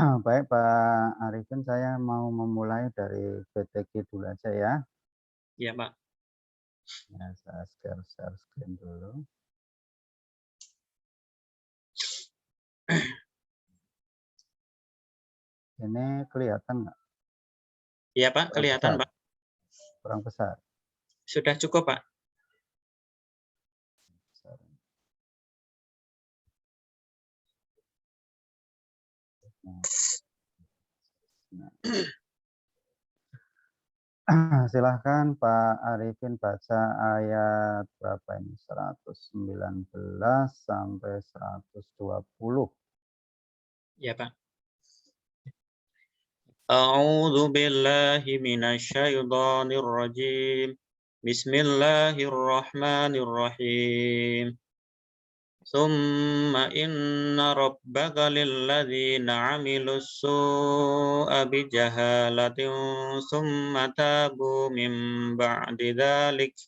Baik Pak Arifin, saya mau memulai dari BTG dulu aja ya. Iya Pak. Ya, saya share screen dulu. Ini kelihatan nggak? Iya Pak, Kurang kelihatan besar? Pak. Kurang besar. Sudah cukup Pak. Silahkan Pak Arifin baca ayat berapa ini? 119 sampai 120. Iya Pak. A'udzu billahi minasyaitonir rajim. Bismillahirrahmanirrahim. Tsumma inna rabbaka lilladzina 'amilus su'a bijahalatin tsumma tabu min ba'di dzalik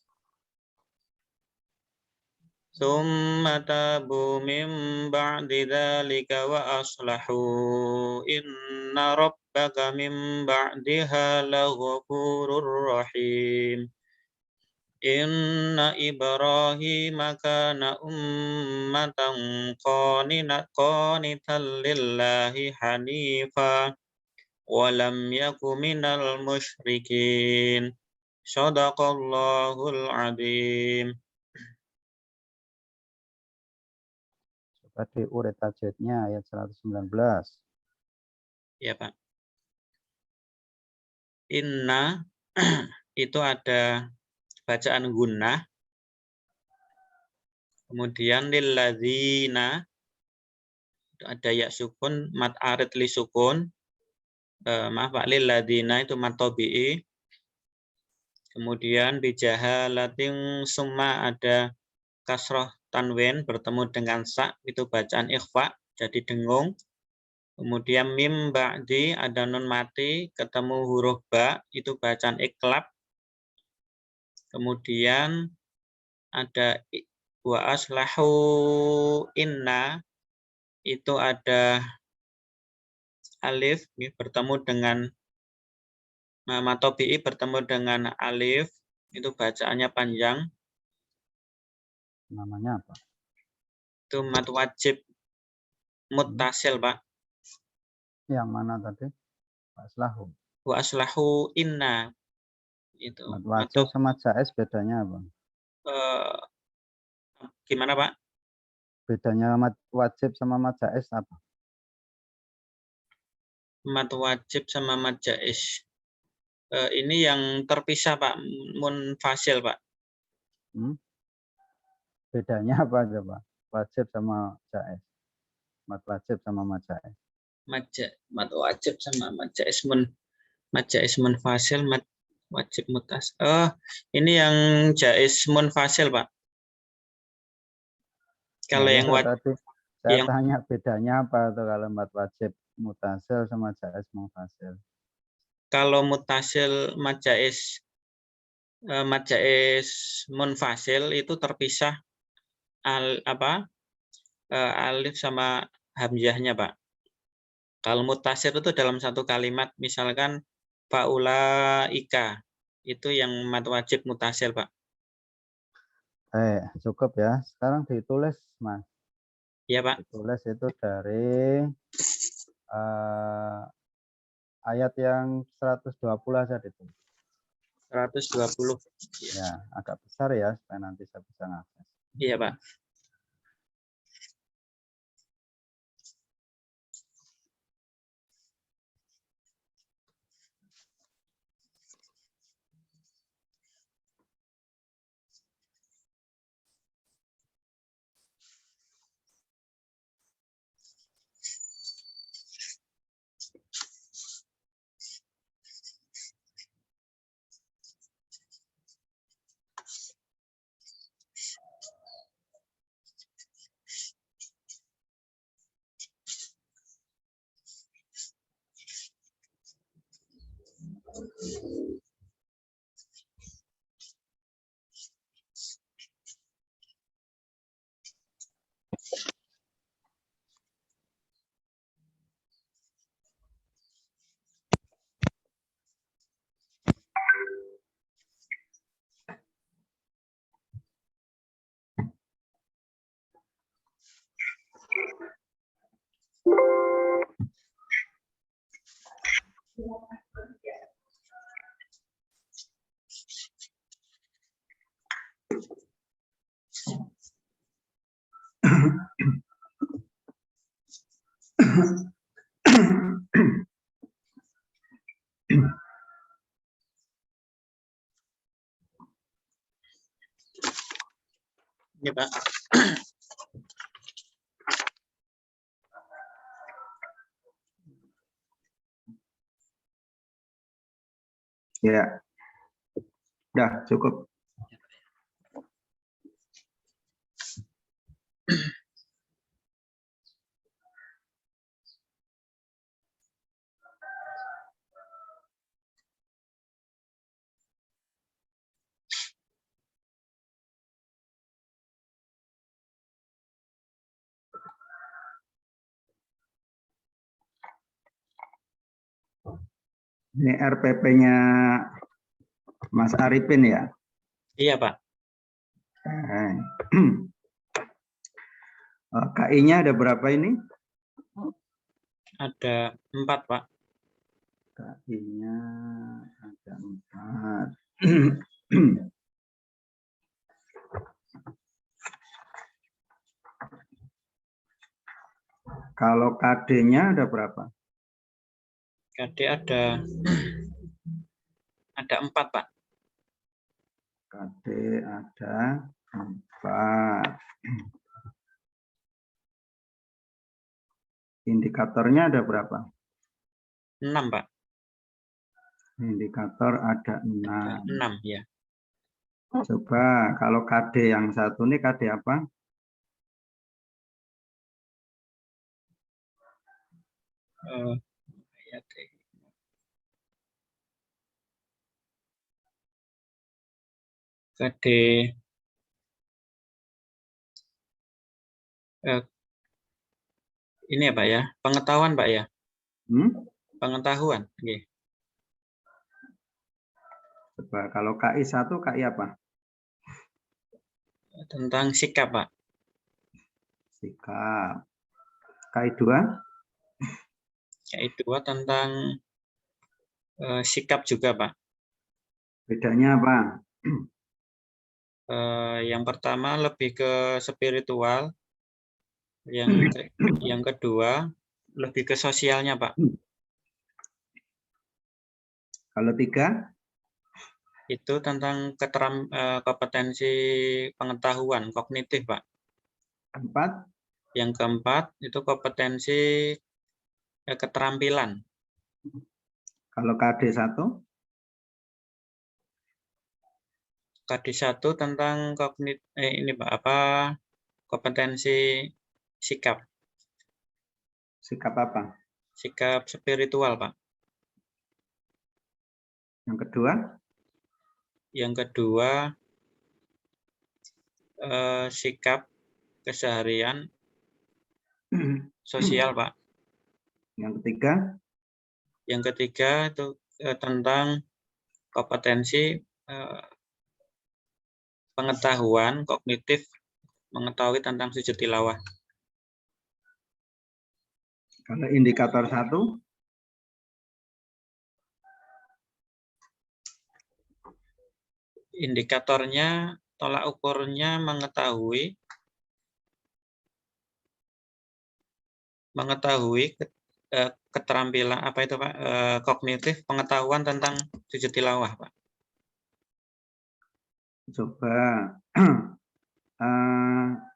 wa aslahu inna rabbaka min ba'diha laghafurur rahim. Inna Ibrahim kana ummatan qanitan lillahi hanifa wa lam yaku minal musyrikin. Shadaqallahul adzim. Coba diuret tajwidnya ayat 119. Ya Pak. Inna itu ada bacaan gunnah. Kemudian lilladzina ada ya sukun, mat arid li sukun. Maaf Pak, lilladzina itu mat tabi'i. Kemudian bijahalatin summa ada kasroh tanwin bertemu dengan sa, itu bacaan ikhfa, jadi dengung. Kemudian mim ba'di ada nun mati, ketemu huruf ba, itu bacaan iklab. Kemudian ada wa aslahu inna, itu ada alif bertemu dengan matobi'i bertemu dengan alif, itu bacaannya panjang. Namanya apa? Itu mat wajib muttasil Pak. Yang mana tadi? Pak Aslahu. Wa aslahu inna, itu Mat wajib sama jais bedanya apa? Gimana Pak? Bedanya mat wajib sama mat jais apa? Mat wajib sama mat jais. Ini yang terpisah Pak, munfasil Pak. Bedanya apa coba? Wajib sama jais. Mat wajib sama mat jais. Mat wajib sama mat jais munfasil, mat wajib mutas. Ini yang jais munfasil Pak. Kalau Nah, yang itu tadi saya yang tanya bedanya apa tuh kalau mat wajib mutasil sama jais munfasil. kalau mutasil mat jais munfasil itu terpisah alif sama hamzahnya Pak. Kalau mutasir itu dalam satu kalimat, misalkan faulaika, itu yang mat wajib mutasir Pak. Cukup ya. Sekarang ditulis, Mas. Iya Pak. Ditulis itu dari ayat yang 120 aja ditulis. 120. Ya, agak besar ya, supaya nanti saya bisa ngakses. Iya Pak. Ini Pak. Ya, udah cukup. Ini RPP-nya Mas Arifin ya? Iya Pak. KI-nya ada berapa ini? Ada 4 Pak. KI-nya ada 4. Kalau KD-nya ada berapa? KD ada 4 Pak. KD ada 4. Indikatornya ada berapa? 6 Pak. Indikator ada 6. Ada 6 ya. Coba kalau KD yang satu ini KD apa? KD ini ya Pak ya, pengetahuan Pak ya. Pengetahuan. Okay. Coba kalau KI 1 KI apa? Tentang sikap Pak. Sikap. KI 2? KI 2 tentang sikap juga Pak. Bedanya apa? Yang pertama lebih ke spiritual, yang kedua lebih ke sosialnya Pak. Kalau 3? Itu tentang kompetensi pengetahuan kognitif Pak. 4? Yang keempat itu kompetensi keterampilan. Kalau KD 1? KD 1 tentang ini Pak, kompetensi sikap. Sikap apa? Sikap spiritual Pak. Yang kedua? Yang kedua sikap keseharian sosial Pak. Yang ketiga? Yang ketiga itu tentang kompetensi pengetahuan kognitif, mengetahui tentang sujud tilawah. Kalau indikator 1? Indikatornya, tolak ukurnya mengetahui keterampilan apa itu Pak, kognitif pengetahuan tentang sujud tilawah Pak. Coba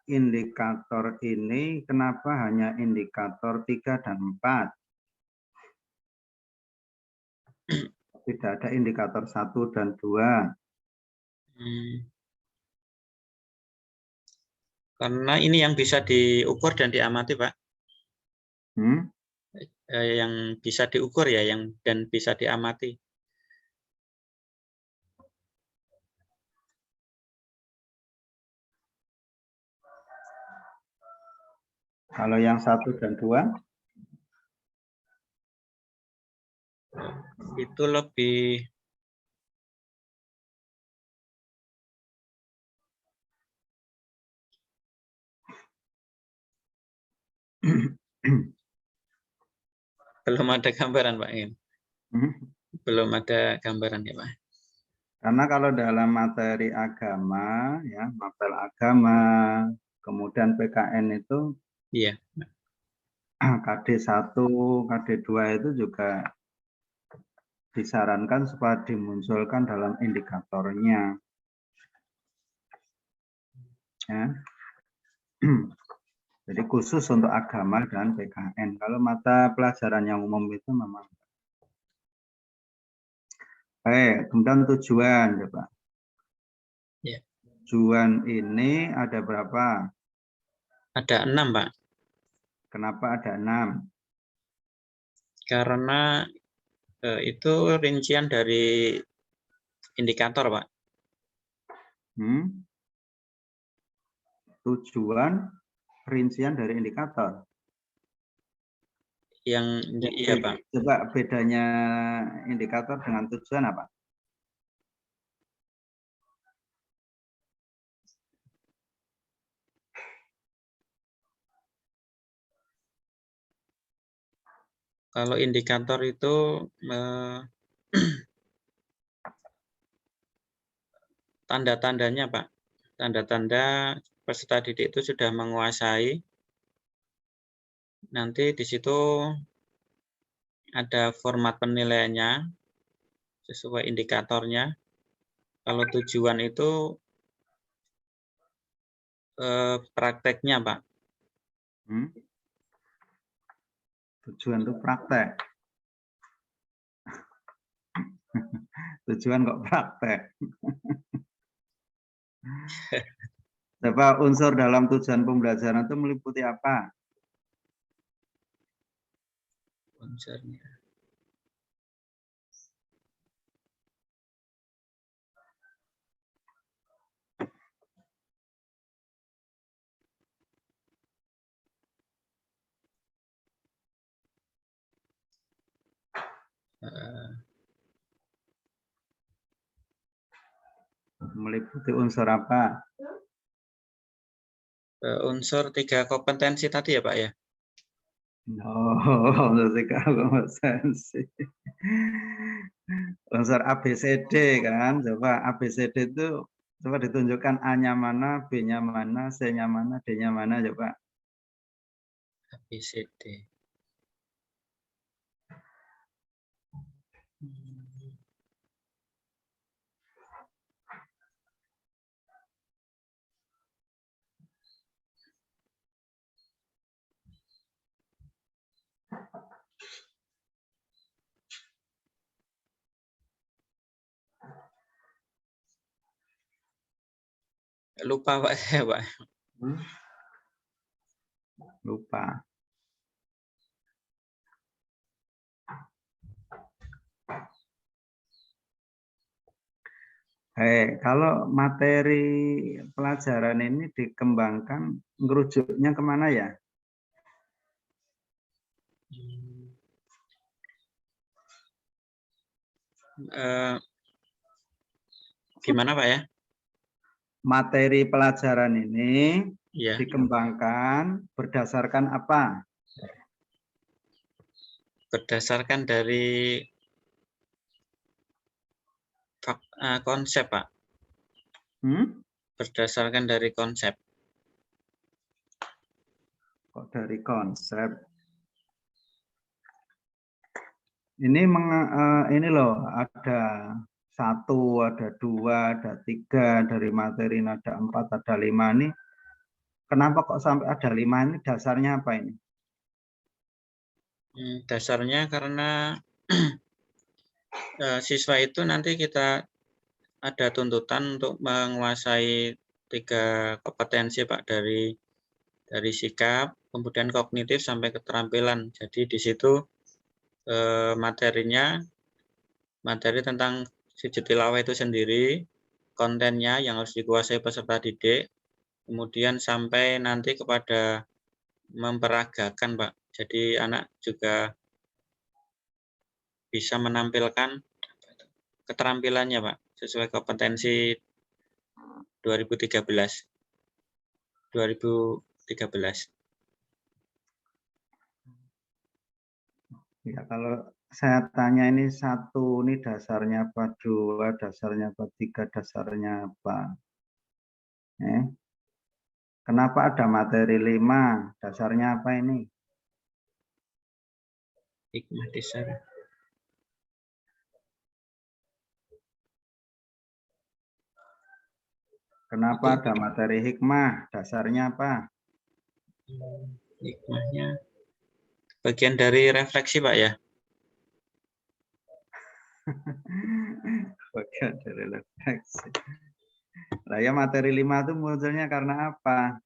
indikator ini kenapa hanya indikator 3 dan 4? Tidak ada indikator 1 dan 2. Karena ini yang bisa diukur dan diamati Pak. Yang bisa diukur ya, dan bisa diamati. Kalau yang 1 dan 2? Itu lebih Belum ada gambaran, Pak. Hmm? Belum ada gambaran ya, Pak. Karena kalau dalam materi agama, ya, mapel agama, kemudian PKN itu Iya. KD1, KD2 itu juga disarankan supaya dimunculkan dalam indikatornya. Ya. Jadi khusus untuk agama dan PKN. Kalau mata pelajaran yang umum itu memang. Kemudian tujuan, coba. Ya. Tujuan ini ada berapa? Ada 6, Pak. Kenapa ada 6? Karena itu rincian dari indikator, Pak. Tujuan rincian dari indikator. Yang iya, Pak. Coba bedanya indikator dengan tujuan apa? Kalau indikator itu tanda-tandanya, Pak. Tanda-tanda peserta didik itu sudah menguasai. Nanti di situ ada format penilaiannya sesuai indikatornya. Kalau tujuan itu prakteknya, Pak. Tujuan itu praktek. Tujuan kok praktek. Coba unsur dalam tujuan pembelajaran itu meliputi apa? Unsurnya. Meliputi unsur apa? Unsur 3 kompetensi tadi ya, Pak ya? Oh, unsur 3 kompetensi. Unsur ABCD kan, coba ABCD itu coba ditunjukkan A-nya mana, B-nya mana, C-nya mana, D-nya mana, coba. ABCD. Lupa, Pak, saya, Pak. Lupa. Kalau materi pelajaran ini dikembangkan, ngerujuknya kemana ya? Gimana, Pak ya? Materi pelajaran ini Ya. dikembangkan berdasarkan apa? Berdasarkan dari konsep, Pak. Berdasarkan dari konsep. Kok dari konsep? Ini ini loh, ada 1, ada 2, ada 3, dari materi ada 4, ada 5 nih. Kenapa kok sampai ada 5 ini? Dasarnya apa ini? Dasarnya karena siswa itu nanti kita ada tuntutan untuk menguasai 3 kompetensi, Pak, dari sikap, kemudian kognitif sampai keterampilan. Jadi di situ materinya, materi tentang sujud tilawah itu sendiri, kontennya yang harus dikuasai peserta didik, kemudian sampai nanti kepada memperagakan, Pak. Jadi anak juga bisa menampilkan keterampilannya, Pak, sesuai kompetensi 2013. Ya, kalau saya tanya ini satu, ini dasarnya apa, dua, dasarnya apa, tiga, dasarnya apa. Kenapa ada materi 5? Dasarnya apa ini? Hikmah dasar. Kenapa ada materi hikmah? Dasarnya apa? Hikmahnya bagian dari refleksi, Pak ya. Bagian dari refleksi. Nah, ya materi 5 itu munculnya karena apa?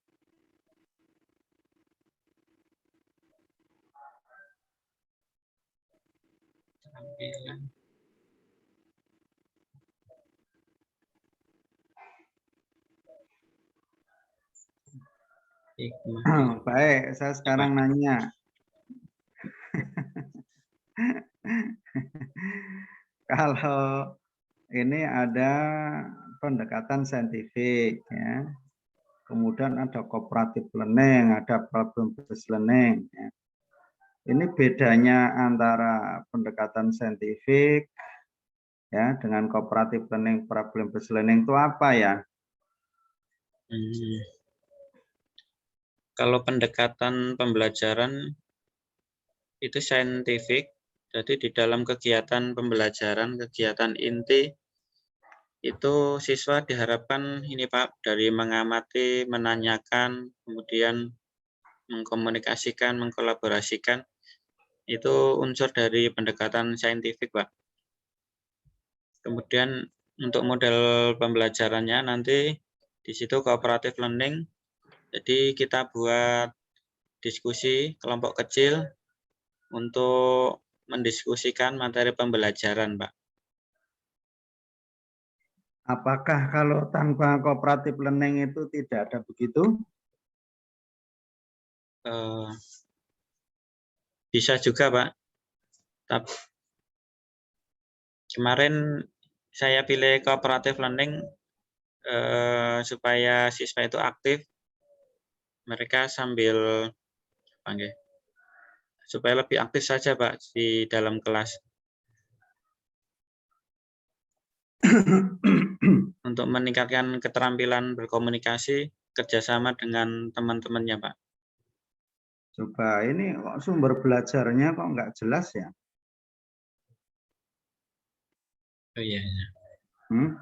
Tampilan. Hikmah. Baik, saya sekarang nanya. Kalau ini ada pendekatan saintifik, ya. Kemudian ada cooperative learning, ada problem based learning. Ya. Ini bedanya antara pendekatan saintifik ya dengan cooperative learning, problem based learning itu apa ya? Kalau pendekatan pembelajaran itu saintifik, jadi di dalam kegiatan pembelajaran, kegiatan inti itu siswa diharapkan ini Pak, dari mengamati, menanyakan, kemudian mengkomunikasikan, mengkolaborasikan, itu unsur dari pendekatan saintifik Pak. Kemudian untuk model pembelajarannya nanti di situ cooperative learning, jadi kita buat diskusi kelompok kecil untuk mendiskusikan materi pembelajaran Pak. Apakah kalau tanpa cooperative learning itu tidak ada begitu? Bisa juga Pak. Tapi kemarin saya pilih cooperative learning supaya siswa itu aktif, mereka sambil panggil, supaya lebih aktif saja Pak di dalam kelas. Untuk meningkatkan keterampilan berkomunikasi, kerjasama dengan teman-temannya Pak. Coba ini kok sumber belajarnya kok nggak jelas ya? Oh iya.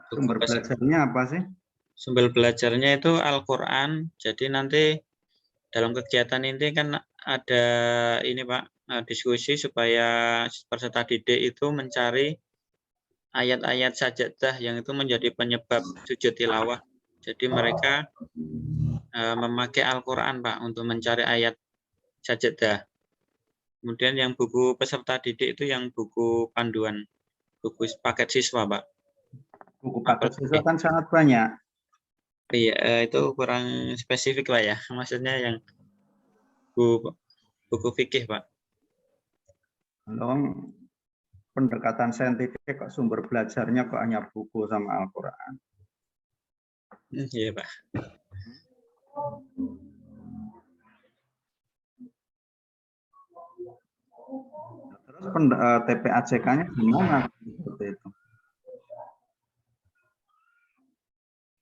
Sumber belajarnya apa sih? Sumber belajarnya itu Al-Quran. Jadi nanti dalam kegiatan ini kan ada ini Pak, diskusi supaya peserta didik itu mencari ayat-ayat sajadah yang itu menjadi penyebab sujud tilawah. Jadi mereka memakai Al-Quran Pak untuk mencari ayat sajadah. Kemudian yang buku peserta didik itu yang buku panduan, buku paket siswa Pak. Buku paket siswa kan sangat banyak. Iya, itu kurang spesifik lah ya. Maksudnya yang buku fikih Pak. Kalau pendekatan saintifik kok sumber belajarnya kok hanya buku sama Al-Quran. Iya Pak. Terus TPAJK-nya gimana seperti itu?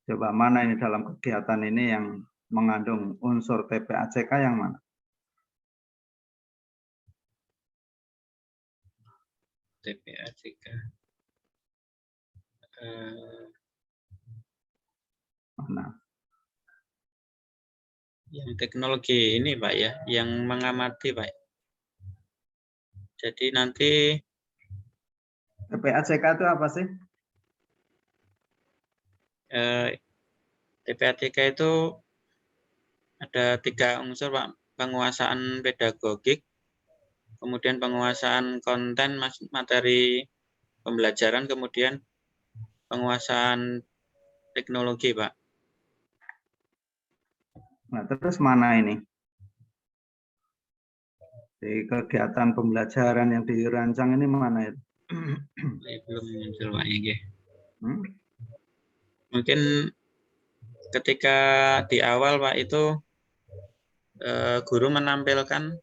Coba mana ini dalam kegiatan ini yang mengandung unsur TPAJK yang mana? TPAJK. Mana? Yang teknologi ini Pak ya, yang mengamati Pak. Jadi nanti TPAJK itu apa sih? TPAJK itu ada 3 unsur Pak. Penguasaan pedagogik, kemudian penguasaan konten materi pembelajaran, kemudian penguasaan teknologi Pak. Nah, terus mana ini? Di kegiatan pembelajaran yang dirancang ini mana itu? Belum muncul Pak ya. Mungkin ketika di awal Pak itu guru menampilkan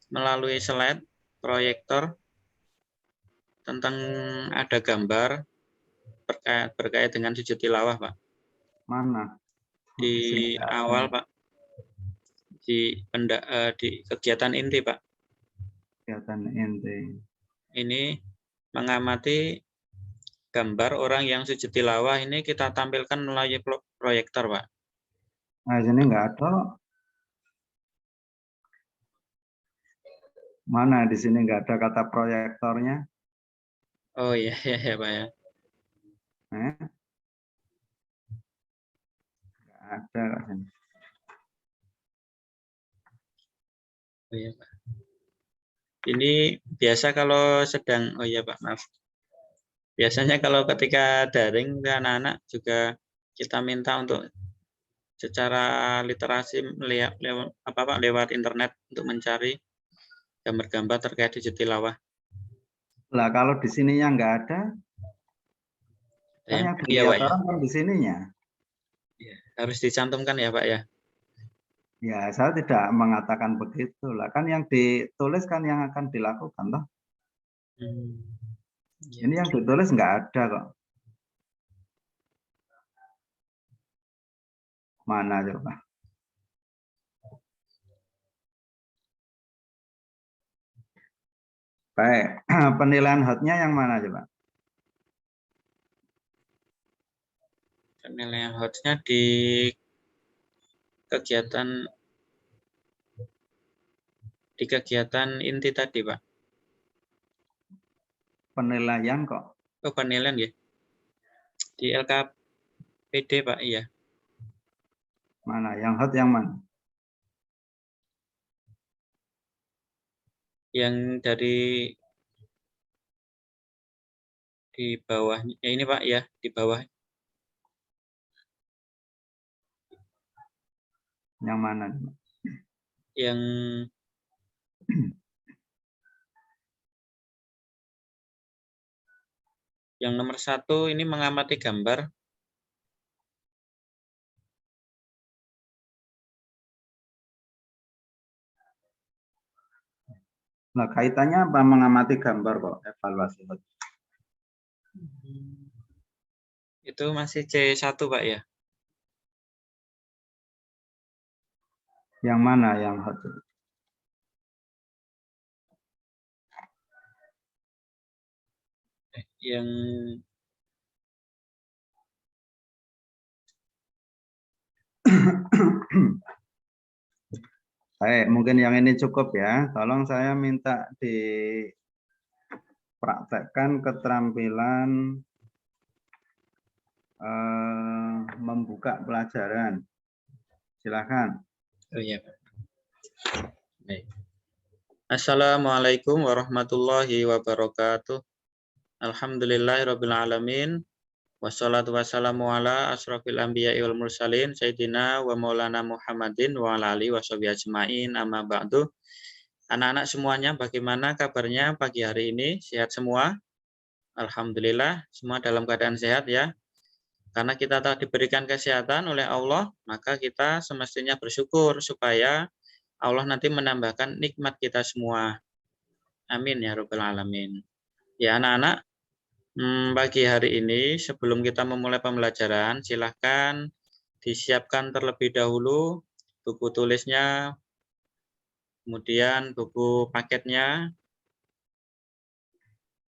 melalui slide proyektor tentang ada gambar berkait dengan sujud tilawah, Pak. Mana? Di Sini nggak ada. awal, Pak. Di kegiatan inti, Pak. Kegiatan inti. Ini mengamati gambar orang yang sujud tilawah, ini kita tampilkan melalui proyektor, Pak. Nah, sini nggak ada. Mana di sini nggak ada kata proyektornya? Oh iya, ya, Pak ya. Nggak ada. Oh iya, Pak. Ini biasa kalau sedang, oh iya Pak, maaf. Biasanya kalau ketika daring ke anak-anak juga kita minta untuk secara literasi lewat internet untuk mencari gambar-gambar terkait sujud tilawah. Lah kalau di sininya nggak ada, kan yang Iya, dilihat Pak, ya. orang kan di sininya. Ya, harus dicantumkan ya Pak ya. Ya, saya tidak mengatakan begitu lah. Kan yang ditulis kan yang akan dilakukan toh. Ya. Ini yang ditulis nggak ada kok. Mana coba? Baik, penilaian hotnya yang mana coba? Penilaian hotnya di kegiatan inti tadi Pak. Penilaian kok. Oh, penilaian ya. Di LKPD Pak, iya. Mana? Yang hot yang mana? Yang dari di bawahnya, ya ini Pak ya, di bawah. Yang mana? Yang nomor 1 ini mengamati gambar. Nah, kaitannya apa mengamati gambar kok evaluasi hot? Itu masih C1 Pak ya. Yang mana yang hot? Yang Baik, mungkin yang ini cukup ya. Tolong saya minta dipraktekkan keterampilan membuka pelajaran. Silakan. Oh iya Pak. Baik. Assalamualaikum warahmatullahi wabarakatuh. Alhamdulillahirabbil alamin. Wassalatu wassalamu ala asrofil anbiya'i wal mursalin sayyidina wa maulana Muhammadin wa ala alihi washabihi ajmain, amma ba'du. Anak-anak semuanya, bagaimana kabarnya pagi hari ini? Sehat semua? Alhamdulillah, semua dalam keadaan sehat ya. Karena kita telah diberikan kesehatan oleh Allah, maka kita semestinya bersyukur supaya Allah nanti menambahkan nikmat kita semua. Amin ya rabbal alamin. Ya anak-anak, pagi hari ini sebelum kita memulai pembelajaran, silahkan disiapkan terlebih dahulu buku tulisnya, kemudian buku paketnya,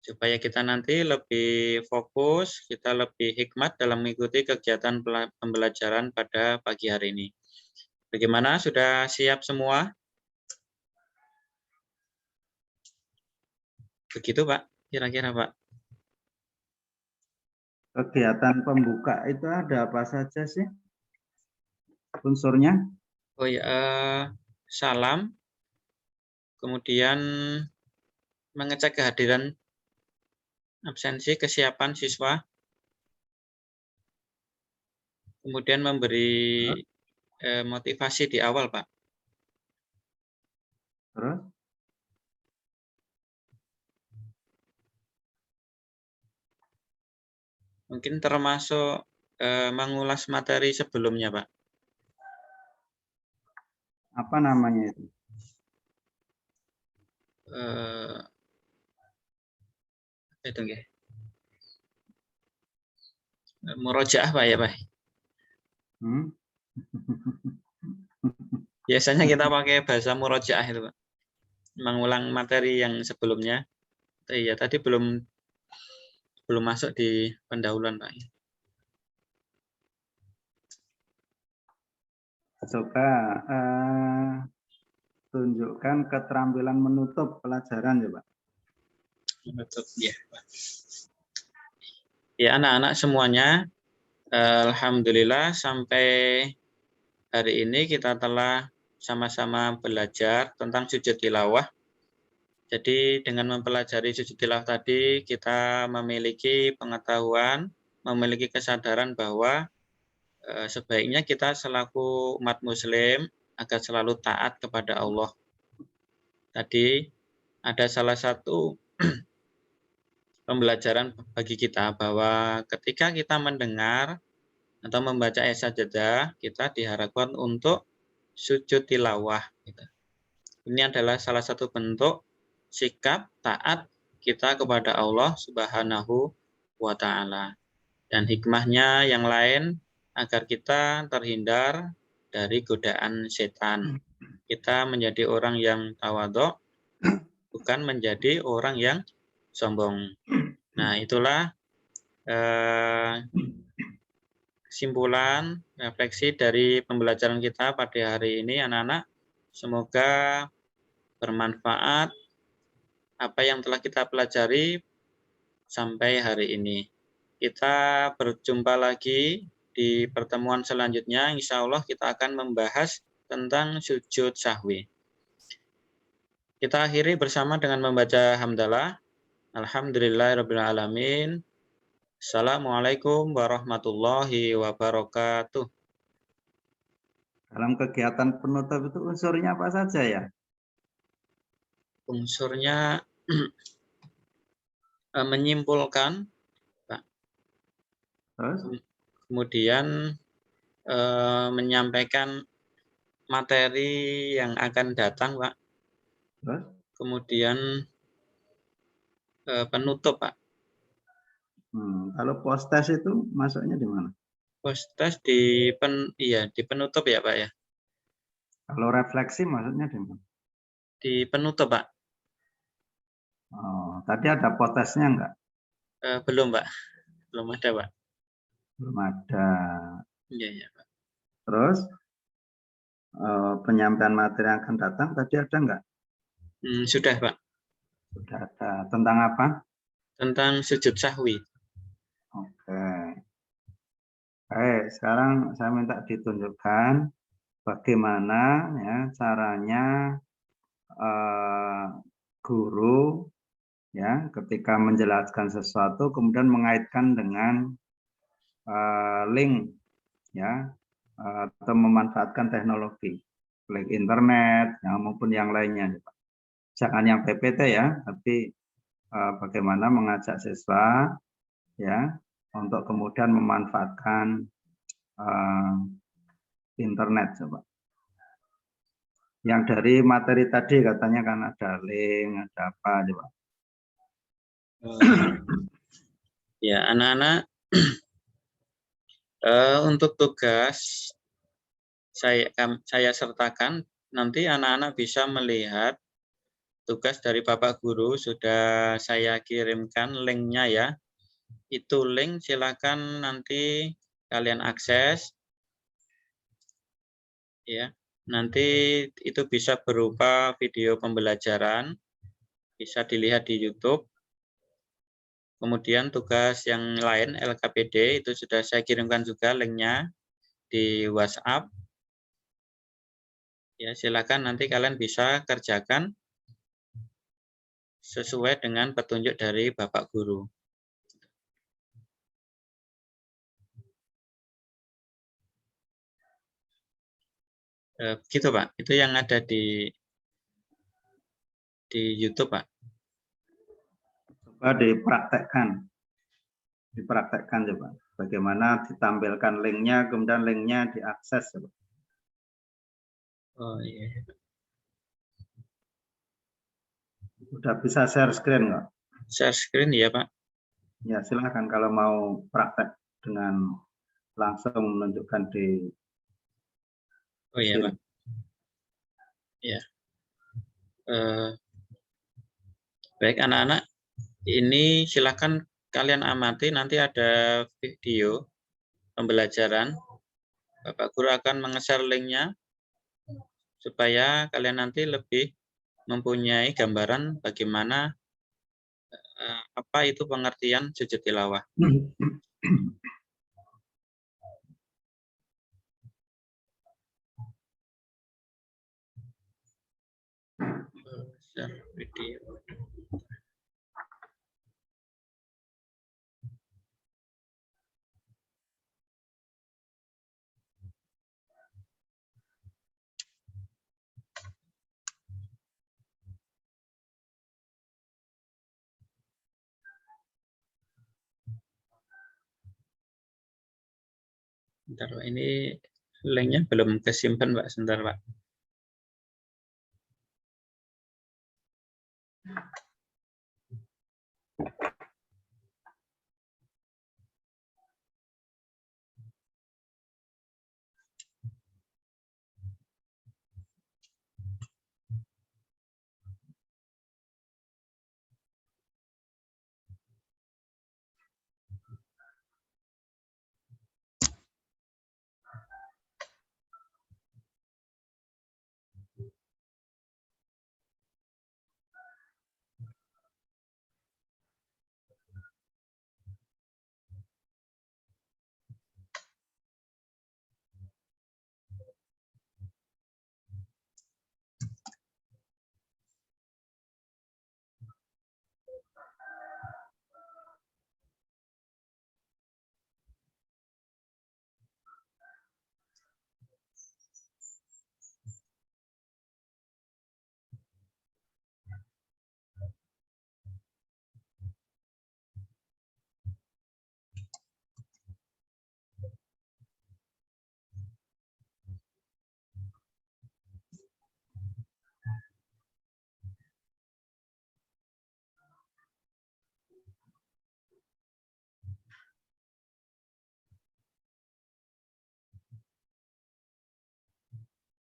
supaya kita nanti lebih fokus, kita lebih hikmat dalam mengikuti kegiatan pembelajaran pada pagi hari ini. Bagaimana? Sudah siap semua? Begitu Pak, kira-kira Pak. Kegiatan pembuka itu ada apa saja sih unsurnya? Oh ya, salam, kemudian mengecek kehadiran absensi, kesiapan siswa, kemudian memberi motivasi di awal Pak. Terus? Mungkin termasuk mengulas materi sebelumnya Pak. Apa namanya itu? itu nggih. Murojaah Pak ya Pak. Biasanya kita pakai bahasa murojaah itu Pak. Mengulang materi yang sebelumnya. Iya tadi belum masuk di pendahuluan Pak. Coba tunjukkan keterampilan menutup pelajaran ya Pak. Menutup ya Pak. Ya anak-anak semuanya, alhamdulillah sampai hari ini kita telah sama-sama belajar tentang sujud tilawah. Jadi dengan mempelajari sujud tilawah tadi kita memiliki pengetahuan, memiliki kesadaran bahwa sebaiknya kita selaku umat muslim agar selalu taat kepada Allah. Tadi ada salah satu pembelajaran bagi kita bahwa ketika kita mendengar atau membaca ayat sajadah, kita diharapkan untuk sujud tilawah. Ini adalah salah satu bentuk sikap taat kita kepada Allah Subhanahu wa Ta'ala. Dan hikmahnya yang lain agar kita terhindar dari godaan setan. Kita menjadi orang yang tawadhu, bukan menjadi orang yang sombong. Nah, itulah kesimpulan refleksi dari pembelajaran kita pada hari ini anak-anak. Semoga bermanfaat apa yang telah kita pelajari sampai hari ini. Kita berjumpa lagi di pertemuan selanjutnya. Insya Allah kita akan membahas tentang sujud sahwi. Kita akhiri bersama dengan membaca hamdalah. Alhamdulillahirrabbilalamin. Assalamualaikum warahmatullahi wabarakatuh. Dalam kegiatan penutup itu unsurnya apa saja ya? Unsurnya menyimpulkan, Pak. Terus? Kemudian menyampaikan materi yang akan datang, Pak. Terus? Kemudian penutup, Pak. Kalau post-test itu masuknya di mana? Post-test di penutup ya, Pak ya. Kalau refleksi masuknya di mana? Di penutup, Pak. Oh, tadi ada post-testnya enggak? Belum, Pak. Belum ada, Pak. Belum ada. Iya, Pak. Terus penyampaian materi yang akan datang tadi ada enggak? Sudah, Pak. Sudah ada. Tentang apa? Tentang sujud sahwi. Oke. Baik, sekarang saya minta ditunjukkan bagaimana ya caranya guru ya ketika menjelaskan sesuatu kemudian mengaitkan dengan link ya atau memanfaatkan teknologi link internet ya, maupun yang lainnya. Jangan yang PPT ya, tapi bagaimana mengajak siswa ya untuk kemudian memanfaatkan internet coba. Yang dari materi tadi katanya kan ada link, ada apa coba. Ya, anak-anak untuk tugas saya sertakan nanti anak-anak bisa melihat tugas dari Bapak Guru sudah saya kirimkan linknya ya. Itu link silakan nanti kalian akses ya. Nanti itu bisa berupa video pembelajaran, bisa dilihat di YouTube. Kemudian tugas yang lain LKPD itu sudah saya kirimkan juga linknya di WhatsApp. Ya, silakan nanti kalian bisa kerjakan sesuai dengan petunjuk dari Bapak Guru. Begitu Pak, itu yang ada di YouTube Pak. Coba dipraktekkan coba. Bagaimana ditampilkan linknya, kemudian linknya diakses coba. Oh iya. Udah bisa share screen nggak? Share screen ya, Pak. Ya, silakan kalau mau praktek dengan langsung menunjukkan di Oh iya, sini. Pak. Ya. Baik, anak-anak. Ini silakan kalian amati, nanti ada video pembelajaran. Bapak Guru akan menge-share linknya supaya kalian nanti lebih mempunyai gambaran bagaimana apa itu pengertian sujud tilawah. Share video. Bentar, Pak. Ini linknya belum kesimpan, Pak. Sebentar, Pak.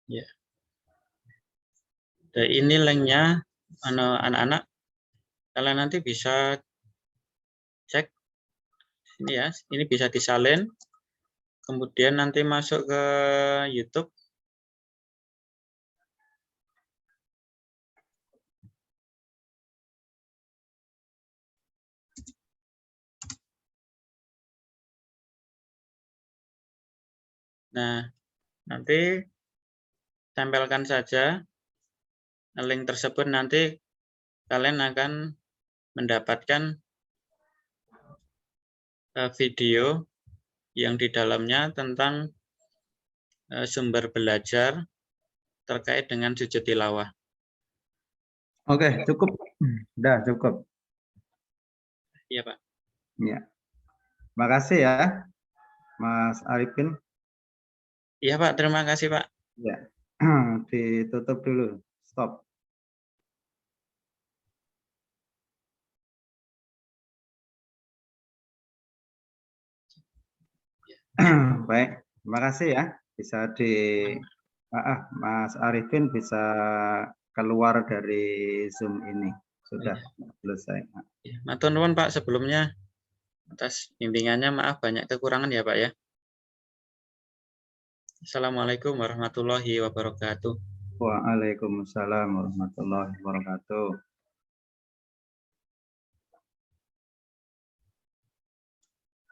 Ya. Dan ini linknya, anak-anak. Kalian nanti bisa cek ini ya. Ini bisa disalin. Kemudian nanti masuk ke YouTube. Nah, nanti tempelkan saja link tersebut, nanti kalian akan mendapatkan video yang di dalamnya tentang sumber belajar terkait dengan sujud tilawah. Oke, cukup. Udah cukup. Iya, Pak. Ya. Makasih ya, Mas Arifin. Iya, Pak. Terima kasih, Pak. Ya. Ditutup dulu. Stop. Baik, terima kasih ya. Bisa Mas Arifin bisa keluar dari Zoom ini. Sudah selesai. Matur nuwun, Pak, sebelumnya atas bimbingannya. Maaf banyak kekurangan ya, Pak ya. Assalamualaikum warahmatullahi wabarakatuh. Waalaikumsalam warahmatullahi wabarakatuh.